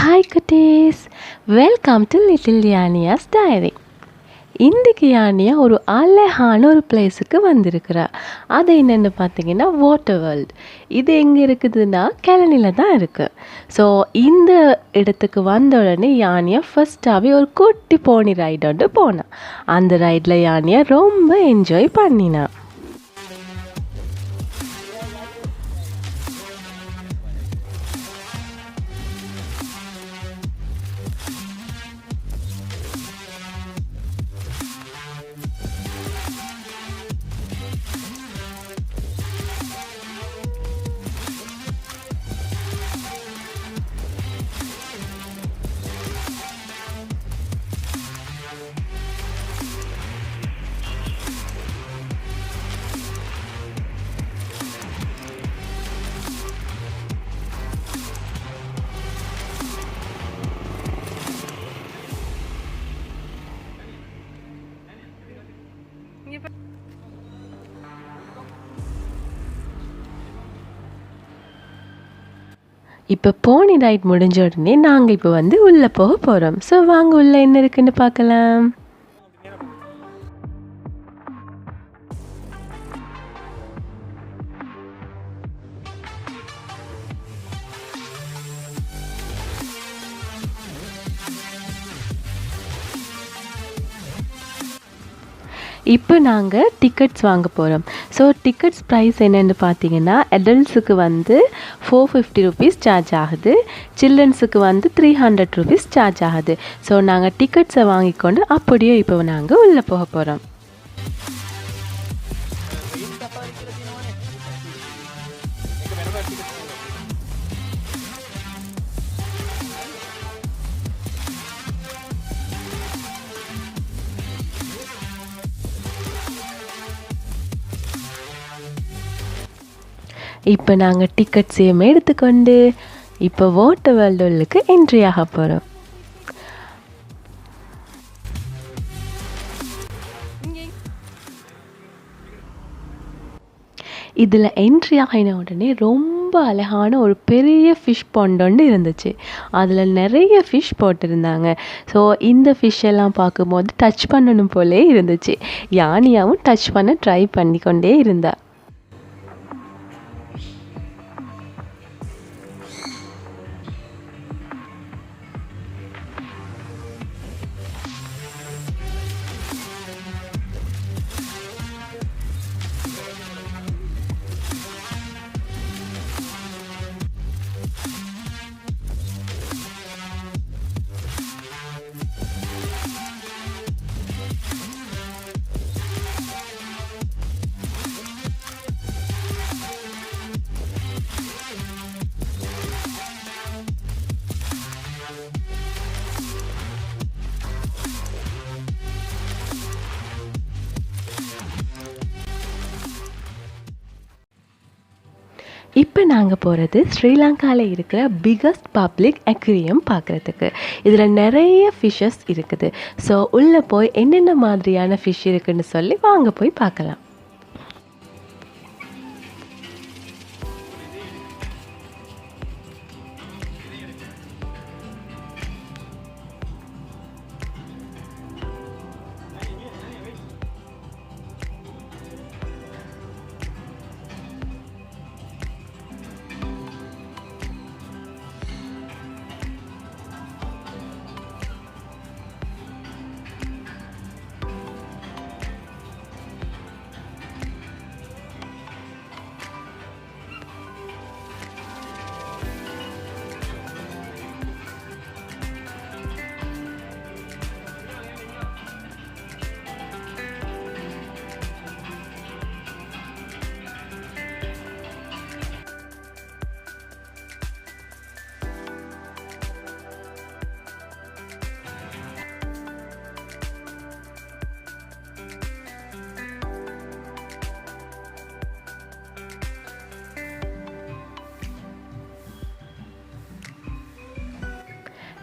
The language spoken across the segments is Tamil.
Hi cuties, welcome to Little Yania's Diary. இன்றைக்கு யானியா ஒரு அழகான ஒரு பிளேஸுக்கு வந்திருக்கிறா. அது என்னென்னு பார்த்தீங்கன்னா வாட்டர் வேர்ல்ட். இது எங்கே இருக்குதுன்னா கெலனியில் தான் இருக்குது. ஸோ இந்த இடத்துக்கு வந்த உடனே யானியா ஃபஸ்ட்டாகவே ஒரு குட்டி போனி ரைடு வந்து போனான். அந்த ரைடில் யானியா ரொம்ப என்ஜாய் பண்ணினான். இப்போ போனி ரைட் முடிஞ்ச உடனே நாங்கள் இப்போ வந்து உள்ளே போக போகிறோம். ஸோ வாங்க உள்ளே என்ன இருக்குன்னு பார்க்கலாம். இப்போ நாங்கள் டிக்கெட்ஸ் வாங்க போகிறோம். ஸோ டிக்கெட்ஸ் ப்ரைஸ் என்னென்னு பார்த்தீங்கன்னா அடல்ட்ஸுக்கு வந்து 450 ருபீஸ் சார்ஜ் ஆகுது, சில்ட்ரன்ஸுக்கு வந்து 300 ருபீஸ் சார்ஜ் ஆகுது. ஸோ நாங்கள் டிக்கெட்ஸை வாங்கிக்கொண்டு அப்படியே இப்போ நாங்கள் உள்ளே போக போகிறோம். இப்போ நாங்கள் டிக்கெட்ஸையும் எடுத்துக்கொண்டு இப்போ வாட்டர் வேர்ல்டுக்கு என்ட்ரி ஆக போகிறோம். இதில் என்ட்ரி ஆகின உடனே ரொம்ப அழகான ஒரு பெரிய ஃபிஷ் பாண்ட் ஒன்று இருந்துச்சு. அதில் நிறைய ஃபிஷ் போட்டிருந்தாங்க. ஸோ இந்த ஃபிஷ் எல்லாம் பார்க்கும்போது டச் பண்ணணும் போலே இருந்துச்சு. யானியாவும் டச் பண்ண ட்ரை பண்ணிக்கொண்டே இருந்தா. இப்போ நாங்கள் போகிறது ஸ்ரீலங்காவில் இருக்கிற பிகஸ்ட் பப்ளிக் அக்வேரியம் பார்க்குறதுக்கு. இதில் நிறைய ஃபிஷ்ஷஸ் இருக்குது. ஸோ உள்ளே போய் என்னென்ன மாதிரியான ஃபிஷ் இருக்குதுன்னு சொல்லி வாங்க போய் பார்க்கலாம்.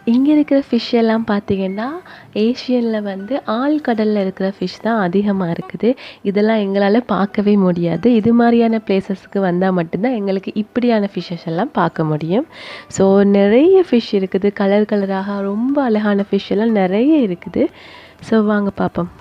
இங்கே இருக்கிற ஃபிஷ் எல்லாம் பார்த்தீங்கன்னா ஏஷியனில் வந்து ஆழ்கடலில் இருக்கிற ஃபிஷ் தான் அதிகமாக இருக்குது. இதெல்லாம் எங்களால் பார்க்கவே முடியாது. இது மாதிரியான பிளேசஸ்க்கு வந்தால் மட்டும்தான் எங்களுக்கு இப்படியான ஃபிஷ்ஷஸ் எல்லாம் பார்க்க முடியும். ஸோ நிறைய ஃபிஷ் இருக்குது, கலர் கலராக ரொம்ப அழகான ஃபிஷ் எல்லாம் நிறைய இருக்குது. ஸோ வாங்க பார்ப்போம்.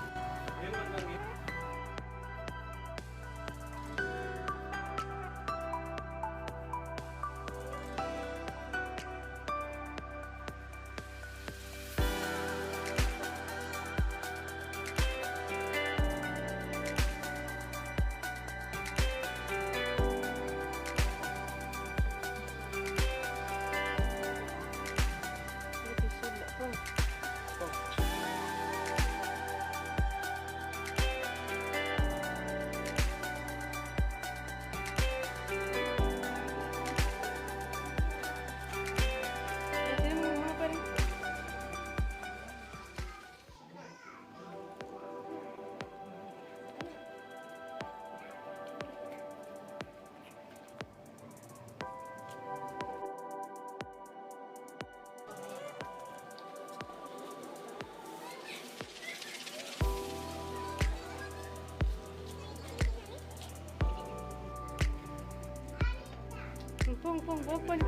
Open.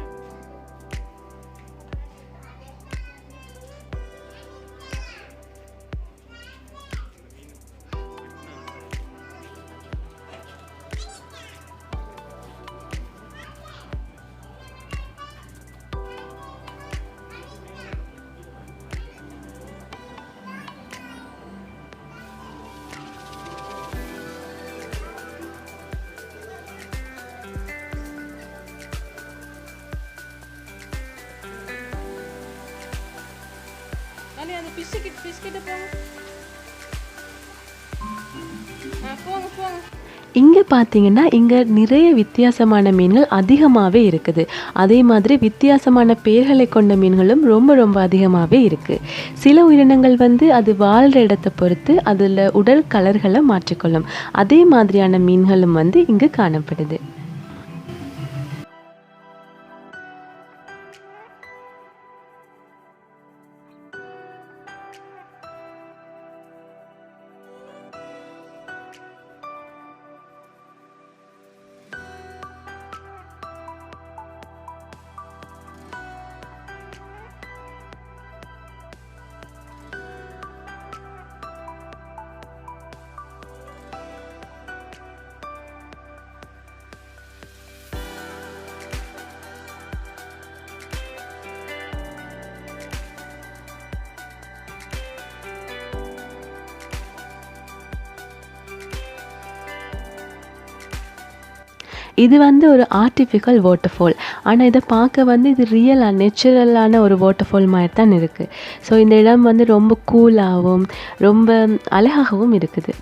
Yania, அந்த fish கிட்ட போங்க. இங்கே பார்த்தீங்கன்னா இங்கே நிறைய வித்தியாசமான மீன்கள் அதிகமாகவே இருக்குது. அதே மாதிரி வித்தியாசமான பெயர்களை கொண்ட மீன்களும் ரொம்ப ரொம்ப அதிகமாகவே இருக்குது. சில உயிரினங்கள் வந்து அது வாழ்கிற இடத்தை பொறுத்து அதில் உடல் கலர்களை மாற்றிக்கொள்ளும். அதே மாதிரியான மீன்களும் வந்து இங்கு காணப்படுது. இது வந்து ஒரு ஆர்டிஃபிஷியல் வாட்டர்ஃபால். ஆனால் இதை பார்க்க வந்து இது ரியலாக நேச்சுரலான ஒரு வாட்டர்ஃபால் மாதிரி தான் இருக்குது. ஸோ இந்த இடம் வந்து ரொம்ப கூலாகவும் ரொம்ப அழகாகவும் இருக்குது.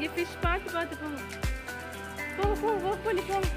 ये फिश பார்த்து போங்க. போங்க பண்ணி போங்க.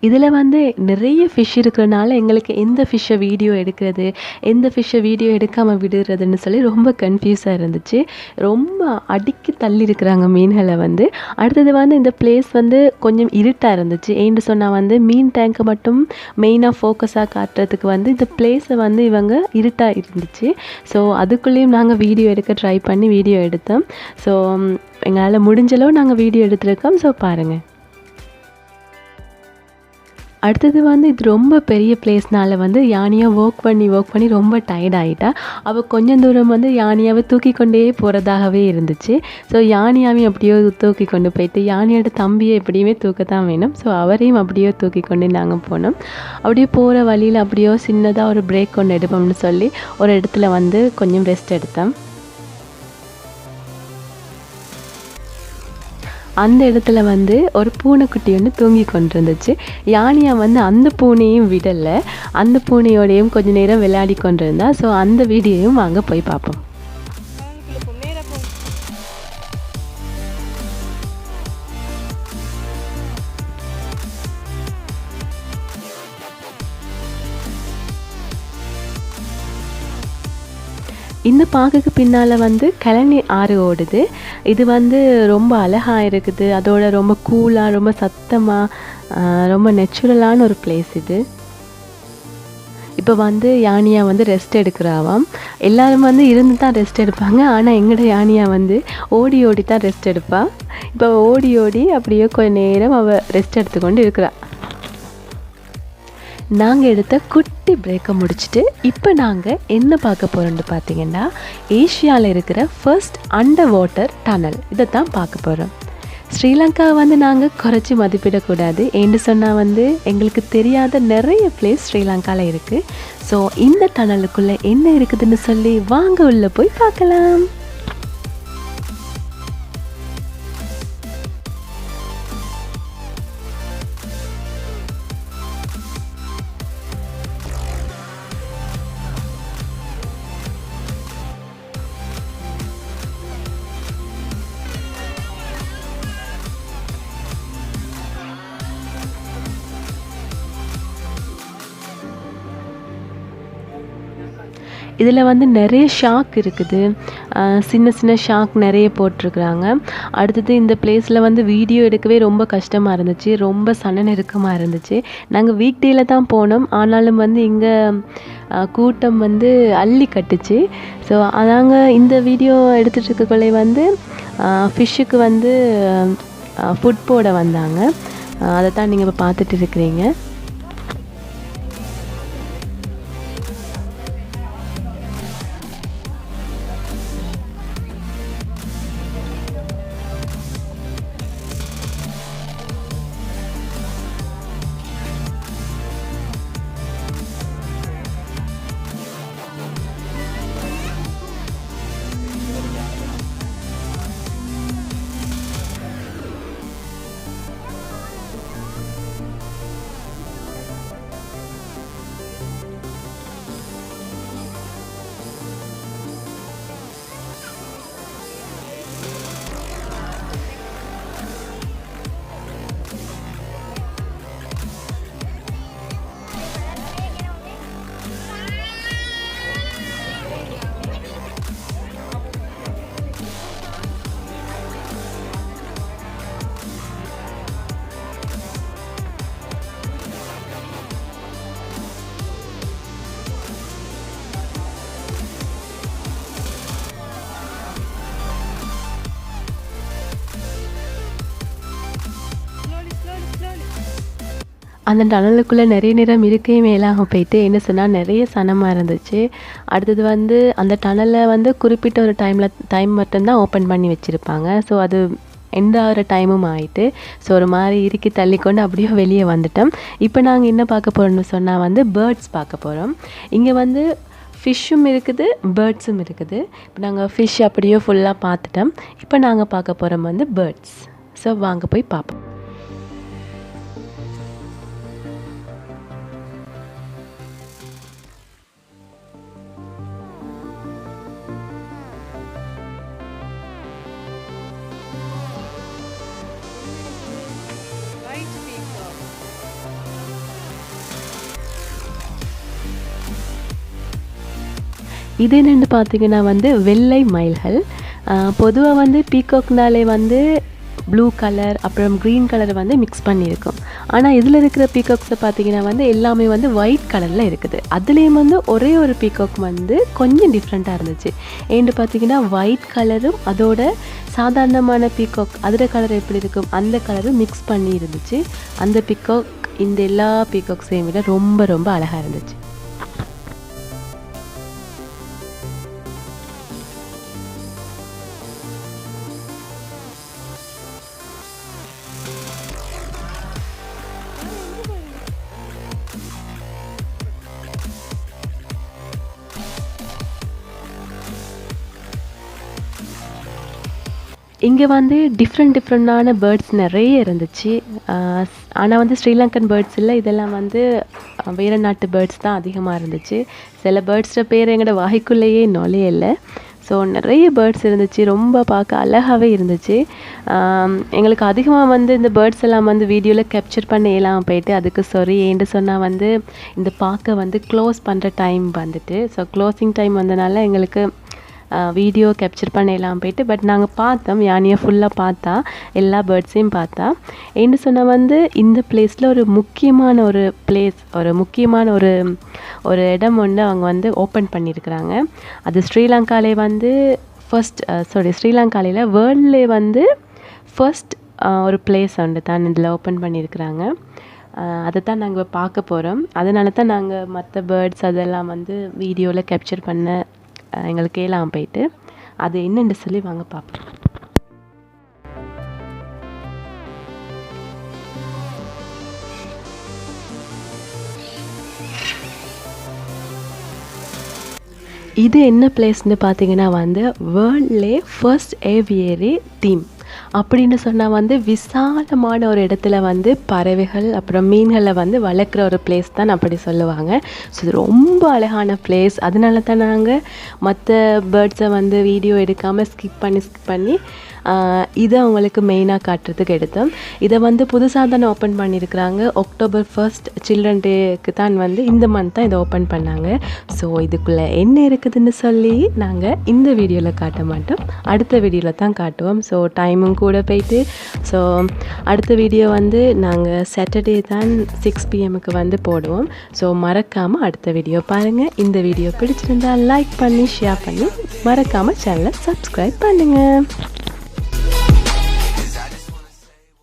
இதில் வந்து நிறைய ஃபிஷ் இருக்கிறனால எங்களுக்கு எந்த ஃபிஷ்ஷை வீடியோ எடுக்கிறது, எந்த ஃபிஷ்ஷை வீடியோ எடுக்காமல் விடுறதுன்னு சொல்லி ரொம்ப கன்ஃபியூஸாக இருந்துச்சு. ரொம்ப அடுக்கி தள்ளி இருக்கிறாங்க மீன்களை வந்து. அடுத்தது வந்து இந்த பிளேஸ் வந்து கொஞ்சம் இருட்டாக இருந்துச்சு. ஏன்னு சொன்னால் வந்து மீன் டேங்கை மட்டும் மெயினாக ஃபோக்கஸாக காட்டுறதுக்கு வந்து இந்த பிளேஸை வந்து இவங்க இருட்டாக இருந்துச்சு. ஸோ அதுக்குள்ளேயும் நாங்கள் வீடியோ எடுக்க ட்ரை பண்ணி வீடியோ எடுத்தோம். ஸோ எங்களால் முடிஞ்சளவு நாங்கள் வீடியோ எடுத்துருக்கோம். ஸோ பாருங்கள். அடுத்தது வந்து இது ரொம்ப பெரிய பிளேஸ்னால வந்து யானியா ஒர்க் பண்ணி ரொம்ப டயர்ட் ஆகிட்டா. அவள் கொஞ்சம் தூரம் வந்து யானியாவை தூக்கி கொண்டே போகிறதாகவே இருந்துச்சு. ஸோ யானியாவையும் அப்படியோ தூக்கி கொண்டு போயிட்டு யானியோட தம்பியை எப்படியுமே தூக்கத்தான் வேணும். ஸோ அவரையும் அப்படியோ தூக்கி கொண்டு நாங்கள் போனோம். அப்படியே போகிற வழியில் அப்படியோ சின்னதாக ஒரு பிரேக் ஒன்று எடுப்போம்னு சொல்லி ஒரு இடத்துல வந்து கொஞ்சம் ரெஸ்ட் எடுத்தோம். அந்த இடத்துல வந்து ஒரு பூனைக்குட்டி ஒன்று தூங்கி கொண்டிருந்துச்சு. யானியா வந்து அந்த பூனையும் விடலை, அந்த பூனையோடையும் கொஞ்ச நேரம் விளையாடி கொண்டிருந்தா. ஸோ அந்த வீடியோவும் வாங்க போய் பார்ப்போம். இந்த பார்க்குக்கு பின்னால் வந்து கழனி ஆறு ஓடுது. இது வந்து ரொம்ப அழகாக இருக்குது. அதோட ரொம்ப கூலாக, ரொம்ப சத்தமாக, ரொம்ப நேச்சுரலான ஒரு பிளேஸ் இது. இப்போ வந்து யானியா வந்து ரெஸ்ட் எடுக்கிறாவாம். எல்லோரும் வந்து இருந்து தான் ரெஸ்ட் எடுப்பாங்க. ஆனால் எங்களோட யானியா வந்து ஓடி ஓடி தான் ரெஸ்ட் எடுப்பாள். இப்போ ஓடி ஓடி அப்படியே கொஞ்ச நேரம் அவள் ரெஸ்ட் எடுத்துக்கொண்டு இருக்கிறாள். நாங்கள் எடுத்த குட்டி பிரேக்கை முடிச்சுட்டு இப்போ நாங்கள் என்ன பார்க்க போகிறோம்னு பார்த்தீங்கன்னா, ஏஷியாவில் இருக்கிற ஃபர்ஸ்ட் அண்டர் வாட்டர் டனல் இதை தான் பார்க்க போகிறோம். ஸ்ரீலங்காவை வந்து நாங்கள் குறைச்சி மதிப்பிடக்கூடாது. ஏன்னு சொன்னால் வந்து எங்களுக்கு தெரியாத நிறைய பிளேஸ் ஸ்ரீலங்காவில் இருக்குது. ஸோ இந்த டனலுக்குள்ளே என்ன இருக்குதுன்னு சொல்லி வாங்க உள்ளே போய் பார்க்கலாம். இதில் வந்து நிறைய ஷாக் இருக்குது. சின்ன சின்ன ஷாக் நிறைய போட்டிருக்குறாங்க. அடுத்தது இந்த பிளேஸில் வந்து வீடியோ எடுக்கவே ரொம்ப கஷ்டமாக இருந்துச்சு. ரொம்ப சன நெருக்கமாக இருந்துச்சு. நாங்கள் வீக் டேயில் தான் போனோம். ஆனாலும் வந்து இங்கே கூட்டம் வந்து அள்ளி கட்டுச்சு. ஸோ அதாங்க இந்த வீடியோ எடுத்துகிட்டு இருக்கக்குள்ளே வந்து ஃபிஷ்ஷுக்கு வந்து ஃபுட் போட வந்தாங்க. அதை தான் நீங்கள் இப்போ பார்த்துட்டு இருக்கிறீங்க. அந்த டனலுக்குள்ளே நிறைய நேரம் இருக்கவே மேலாக போயிட்டு என்ன சொன்னால் நிறைய சனமாக இருந்துச்சு. அடுத்தது வந்து அந்த டனலை வந்து குறிப்பிட்ட ஒரு டைம் மட்டும்தான் ஓப்பன் பண்ணி வச்சுருப்பாங்க. ஸோ அது எந்த ஒரு டைமும் ஆகிட்டு ஸோ ஒரு மாதிரி இறுக்கி தள்ளிக்கொண்டு அப்படியே வெளியே வந்துட்டோம். இப்போ நாங்கள் என்ன பார்க்க போகிறோம்னு சொன்னால் வந்து பேர்ட்ஸ் பார்க்க போகிறோம். இங்கே வந்து ஃபிஷ்ஷும் இருக்குது, பேர்ட்ஸும் இருக்குது. இப்போ நாங்கள் ஃபிஷ் அப்படியே ஃபுல்லாக பார்த்துட்டோம். இப்போ நாங்கள் பார்க்க போகிறோம் வந்து பேர்ட்ஸ். ஸோ வாங்க போய் பார்ப்போம். இது என்னென்னு பார்த்தீங்கன்னா வந்து வெள்ளை மயில்கள். பொதுவாக வந்து பீகாக்னாலே வந்து ப்ளூ கலர் அப்புறம் க்ரீன் கலர் வந்து மிக்ஸ் பண்ணியிருக்கும். ஆனால் இதில் இருக்கிற பீகாக்ஸை பார்த்தீங்கன்னா வந்து எல்லாமே வந்து ஒயிட் கலரில் இருக்குது. அதுலேயும் வந்து ஒரே ஒரு பீகாக் வந்து கொஞ்சம் டிஃப்ரெண்ட்டாக இருந்துச்சு. ஏன்னு பார்த்தீங்கன்னா ஒயிட் கலரும் அதோட சாதாரணமான பீகாக் அதோட கலர் எப்படி இருக்கும் அந்த கலரும் மிக்ஸ் பண்ணி இருந்துச்சு. அந்த பீகாக் இந்த எல்லா பீகாக்ஸையும் விட ரொம்ப ரொம்ப அழகாக இருந்துச்சு. இங்கே வந்து டிஃப்ரெண்ட்டான பேர்ட்ஸ் நிறைய இருந்துச்சு. ஆனால் வந்து ஸ்ரீலங்கன் பேர்ட்ஸ் இல்லை, இதெல்லாம் வந்து வேறு நாட்டு பேர்ட்ஸ் தான் அதிகமாக இருந்துச்சு. சில பேர்ட்ஸோட பேர் எங்களோட வாய்க்குள்ளேயே நுழையலை. ஸோ நிறைய பேர்ட்ஸ் இருந்துச்சு, ரொம்ப பார்க்க அழகாகவே இருந்துச்சு. எங்களுக்கு அதிகமாக வந்து இந்த பேர்ட்ஸ் எல்லாம் வந்து வீடியோவில் கேப்சர் பண்ண இயலாமல் போயிட்டு அதுக்கு சாரி. ஏன்னு சொன்னால் வந்து இந்த பார்க்க வந்து க்ளோஸ் பண்ணுற டைம் வந்துட்டு, ஸோ க்ளோசிங் டைம் வந்தனால எங்களுக்கு வீடியோ கேப்சர் பண்ணலாம் போயிட்டு. பட் நாங்கள் பார்த்தோம், யானியை ஃபுல்லாக பார்த்தா, எல்லா பேர்ட்ஸையும் பார்த்தா. ஏன்னு சொன்னால் வந்து இந்த பிளேஸில் ஒரு முக்கியமான ஒரு இடம் ஒன்று அவங்க வந்து ஓப்பன் பண்ணியிருக்கிறாங்க. அது ஸ்ரீலங்காலே வந்து ஸ்ரீலங்காலையில் வேர்ல்ட்லே வந்து ஃபர்ஸ்ட் ஒரு பிளேஸ் ஒன்று தான் இதில் ஓப்பன் பண்ணியிருக்கிறாங்க. அதை தான் நாங்கள் பார்க்க போகிறோம். அதனால தான் நாங்கள் மற்ற பேர்ட்ஸ் அதெல்லாம் வந்து வீடியோவில் கேப்சர் பண்ண எங்களுக்கு கேளாமல் போயிட்டு அது என்னென்னு சொல்லி வாங்க பார்ப்போம். இது என்ன பிளேஸ்ன்னு பார்த்தீங்கன்னா வந்து வேர்ல்ட்லே ஃபர்ஸ்ட் ஏவியரி தீம் அப்படின்னு சொன்னால் வந்து விசாலமான ஒரு இடத்துல வந்து பறவைகள் அப்புறம் மீன்களை வந்து வளர்க்குற ஒரு பிளேஸ் தான் அப்படி சொல்லுவாங்க. ஸோ இது ரொம்ப அழகான பிளேஸ். அதனால தான் நாங்கள் மற்ற பேர்ட்ஸை வந்து வீடியோ எடுக்காமல் ஸ்கிப் பண்ணி இதை அவங்களுக்கு மெயினாக காட்டுறதுக்கு எடுத்தோம். இதை வந்து புதுசாக தானே ஓப்பன் பண்ணியிருக்கிறாங்க. October 1 சில்ட்ரன் டேக்கு தான் வந்து இந்த மந்த் தான் இதை ஓப்பன் பண்ணாங்க. ஸோ இதுக்குள்ளே என்ன இருக்குதுன்னு சொல்லி நாங்கள் இந்த வீடியோவில் காட்ட மாட்டோம், அடுத்த வீடியோவில் தான் காட்டுவோம். ஸோ டைமும் கூட போயிட்டு, ஸோ அடுத்த வீடியோ வந்து நாங்கள் சாட்டர்டே தான் 6 PM வந்து போடுவோம். ஸோ மறக்காமல் அடுத்த வீடியோ பாருங்கள். இந்த வீடியோ பிடிச்சிருந்தால் லைக் பண்ணி ஷேர் பண்ணி மறக்காமல் சேனலை சப்ஸ்கிரைப் பண்ணுங்கள்.